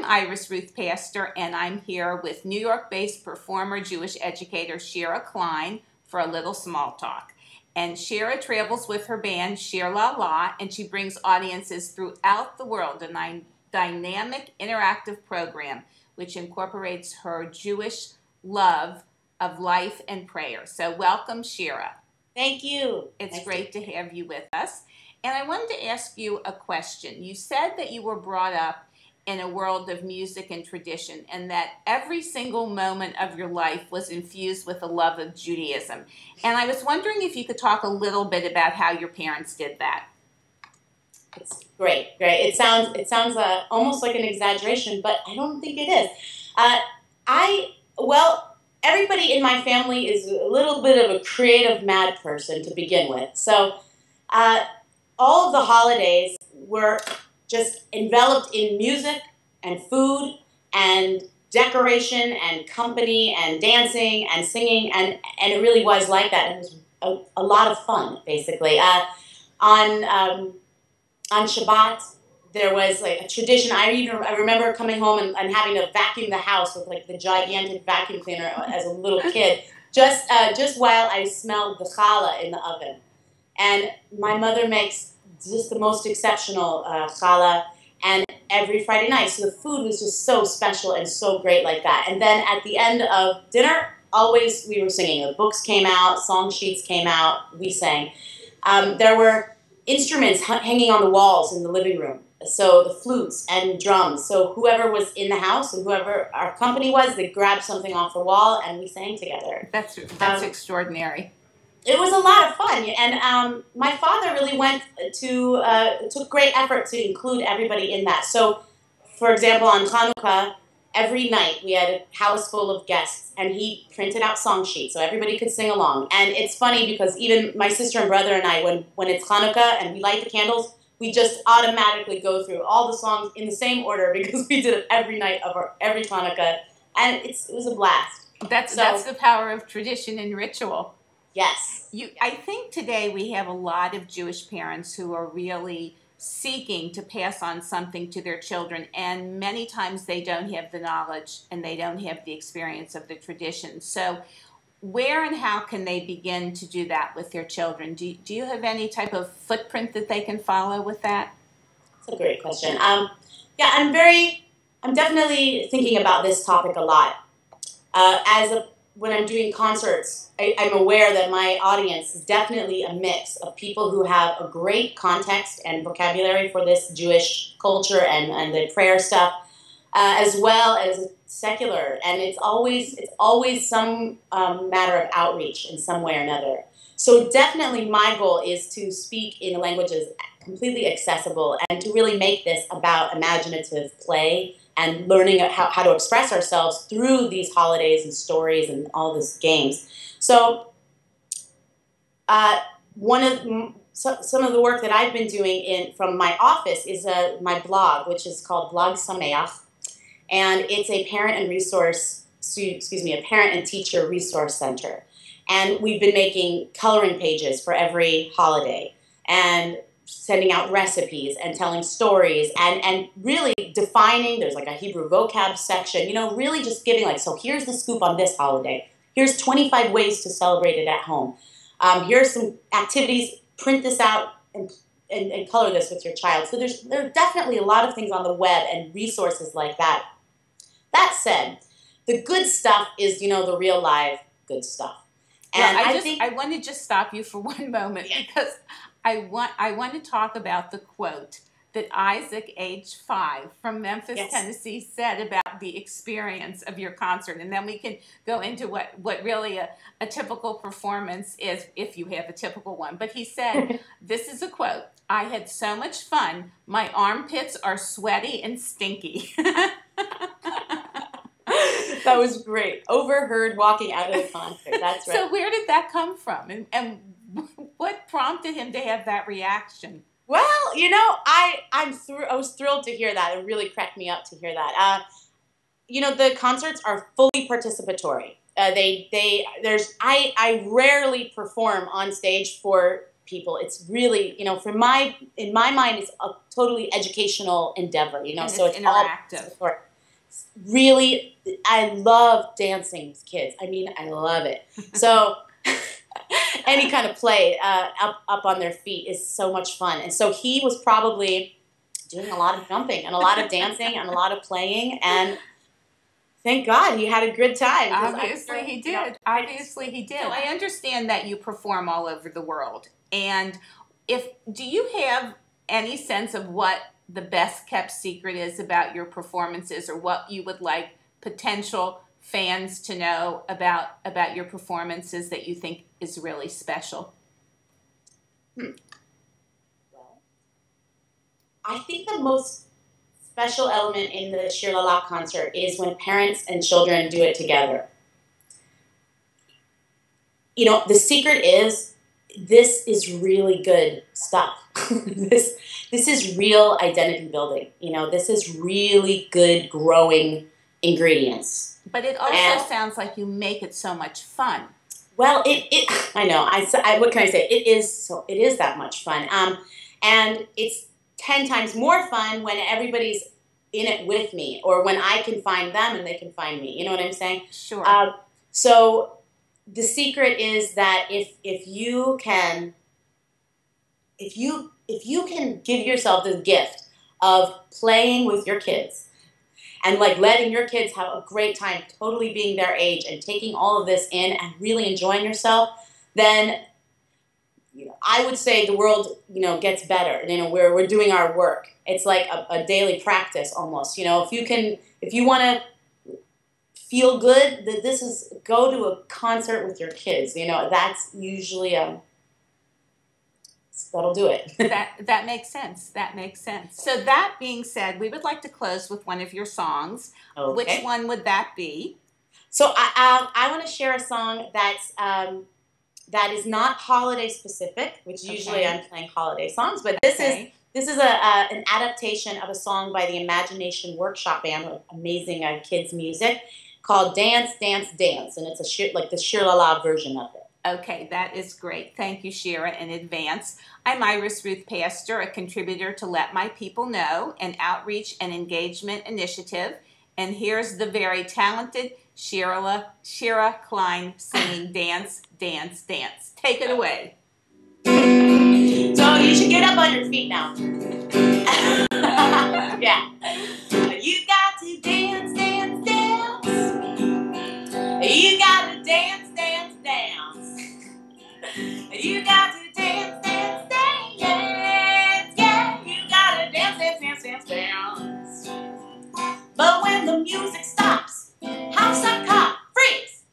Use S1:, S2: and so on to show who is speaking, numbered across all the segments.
S1: Iris Ruth Pastor, and I'm here with New York-based performer, Jewish educator Shira Kline for a little small talk. And Shira travels with her band, Shir and she brings audiences throughout the world in a dynamic, interactive program which incorporates her Jewish love of life and prayer. So welcome, Shira.
S2: Thank you.
S1: It's great to have you with us. And I wanted to ask you a question. You said that you were brought up in a world of music and tradition, and that every single moment of your life was infused with a love of Judaism. And I was wondering if you could talk a little bit about how your parents did that.
S2: It's great. It sounds almost like an exaggeration, but I don't think it is. Everybody in my family is a little bit of a creative mad person to begin with. So all of the holidays were just enveloped in music and food and decoration and company and dancing and singing, and it really was like that. It was a lot of fun, basically. On Shabbat, there was like a tradition. I remember coming home and having to vacuum the house with like the gigantic vacuum cleaner as a little kid, just while I smelled the challah in the oven. And my mother makes just the most exceptional challah, and every Friday night. So the food was just so special and so great like that. And then at the end of dinner, always we were singing. The books came out, song sheets came out, we sang. There were instruments hanging on the walls in the living room. So the flutes and drums. So whoever was in the house and whoever our company was, they grabbed something off the wall and we sang together.
S1: That's extraordinary.
S2: It was a lot of fun, and my father really took great effort to include everybody in that. So, for example, on Hanukkah, every night we had a house full of guests, and he printed out song sheets so everybody could sing along. And it's funny because even my sister and brother and I, when it's Hanukkah and we light the candles, we just automatically go through all the songs in the same order because we did it every night of every Hanukkah, and it was a blast.
S1: That's the power of tradition and ritual.
S2: Yes.
S1: I think today we have a lot of Jewish parents who are really seeking to pass on something to their children, and many times they don't have the knowledge and they don't have the experience of the tradition. So where and how can they begin to do that with their children? Do you have any type of footprint that they can follow with that?
S2: That's a great question. I'm definitely thinking about this topic a lot. When I'm doing concerts, I'm aware that my audience is definitely a mix of people who have a great context and vocabulary for this Jewish culture and the prayer stuff, as well as secular. And it's always some matter of outreach in some way or another. So definitely my goal is to speak in languages completely accessible and to really make this about imaginative play and learning how to express ourselves through these holidays and stories and all these games. So some of the work that I've been doing from my office is my blog, which is called Blog Sameach, and it's a parent and teacher resource center. And we've been making coloring pages for every holiday and sending out recipes and telling stories and really defining. There's like a Hebrew vocab section, really just giving so here's the scoop on this holiday. Here's 25 ways to celebrate it at home. Here's some activities, print this out and color this with your child. So there are definitely a lot of things on the web and resources like that. That said, the good stuff is, the real live good stuff.
S1: And I want to just stop you for one moment because I want to talk about the quote that Isaac, age 5, from Memphis, Tennessee, said about the experience of your concert. And then we can go into what really a typical performance is, if you have a typical one. But he said, this is a quote, "I had so much fun, my armpits are sweaty and stinky."
S2: That was great. Overheard walking out of the concert. That's right.
S1: So where did that come from? And what prompted him to have that reaction?
S2: Well, I was thrilled to hear that. It really cracked me up to hear that. The concerts are fully participatory. I rarely perform on stage for people. It's really, in my mind, it's a totally educational endeavor.
S1: And
S2: so it's
S1: interactive.
S2: All really, I love dancing with kids. I mean, I love it. So any kind of play up on their feet is so much fun. And so he was probably doing a lot of jumping and a lot of dancing and a lot of playing, and thank God he had a good time.
S1: Obviously he did. You know, obviously he did. So I understand that you perform all over the world. And do you have any sense of what the best kept secret is about your performances, or what you would like potential fans to know about your performances that you think is really special?
S2: Well, I think the most special element in the Shir concert is when parents and children do it together. You know, the secret is this is really good stuff. This is real identity building. You know, this is really good growing ingredients.
S1: But it also sounds like you make it so much fun.
S2: Well, I know. What can I say? It is that much fun. And it's 10 times more fun when everybody's in it with me, or when I can find them and they can find me. You know what I'm saying?
S1: Sure.
S2: So the secret is that if you can give yourself the gift of playing with your kids and like letting your kids have a great time, totally being their age and taking all of this in and really enjoying yourself, then I would say the world gets better. We're doing our work. It's like a daily practice almost. If you want to feel good, go to a concert with your kids. That's usually that'll do it.
S1: that makes sense. That makes sense. So that being said, we would like to close with one of your songs. Okay. Which one would that be?
S2: So I want to share a song that is not holiday specific, which usually I'm playing holiday songs, but this is an adaptation of a song by the Imagination Workshop Band, with amazing kids music, called Dance, Dance, Dance, and it's like the Shir version of it.
S1: Okay, that is great. Thank you, Shira, in advance. I'm Iris Ruth Pastor, a contributor to Let My People Know, an outreach and engagement initiative, and here's the very talented Shira Kline singing Dance, Dance, Dance. Take it away.
S2: So you should get up on your feet now. Yeah. You got to dance, dance, dance. You got to dance, dance, dance. You got to dance, dance, dance. Yeah, you got to dance, dance, dance, dance, dance. But when the music stops, house up, cop, freeze.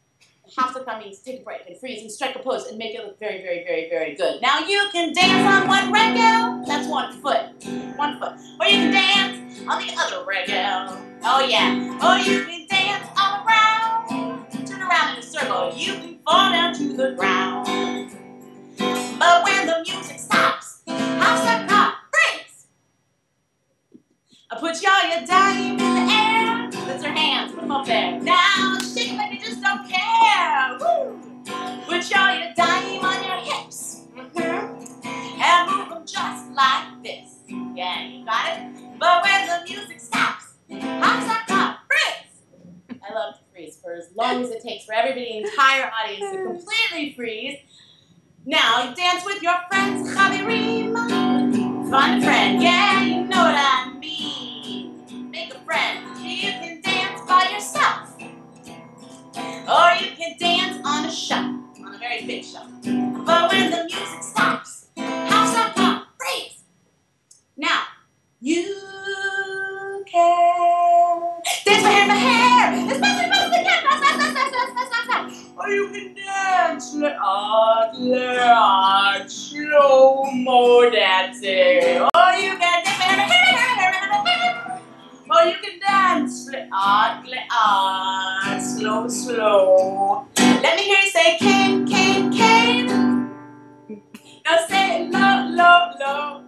S2: House up means take a break and freeze and strike a pose and make it look very, very, very, very good. Now you can dance on one reggae, that's 1 foot, 1 foot. Or you can dance on the other reggae. Oh yeah. Or you can dance all around, turn around in a circle. You can fall down to the ground. But when the music stops, house up, cop, freeze. Put your dime in the air. Lift your hands, put them up there. Now shake like you just don't care. Woo! Put your dime on your hips. And move them just like this. Yeah, you got it? But when the music stops, house up, cop, freeze. I love to freeze for as long as it takes for everybody, the entire audience to completely freeze. Now you dance with your friends, Chavirim. Fun friend, yeah, you know what I mean. Make a friend. You can dance by yourself, or you can dance on a shelf, on a very big shelf. But when the music stops, house up, pop, freeze. Now you can dance my hair, as fast as you can, fast. Or you can dance slow-mo dancing. Or you can dance, or you can dance slow. Let me hear you say cane, cane, cane. Now say it low, low, low.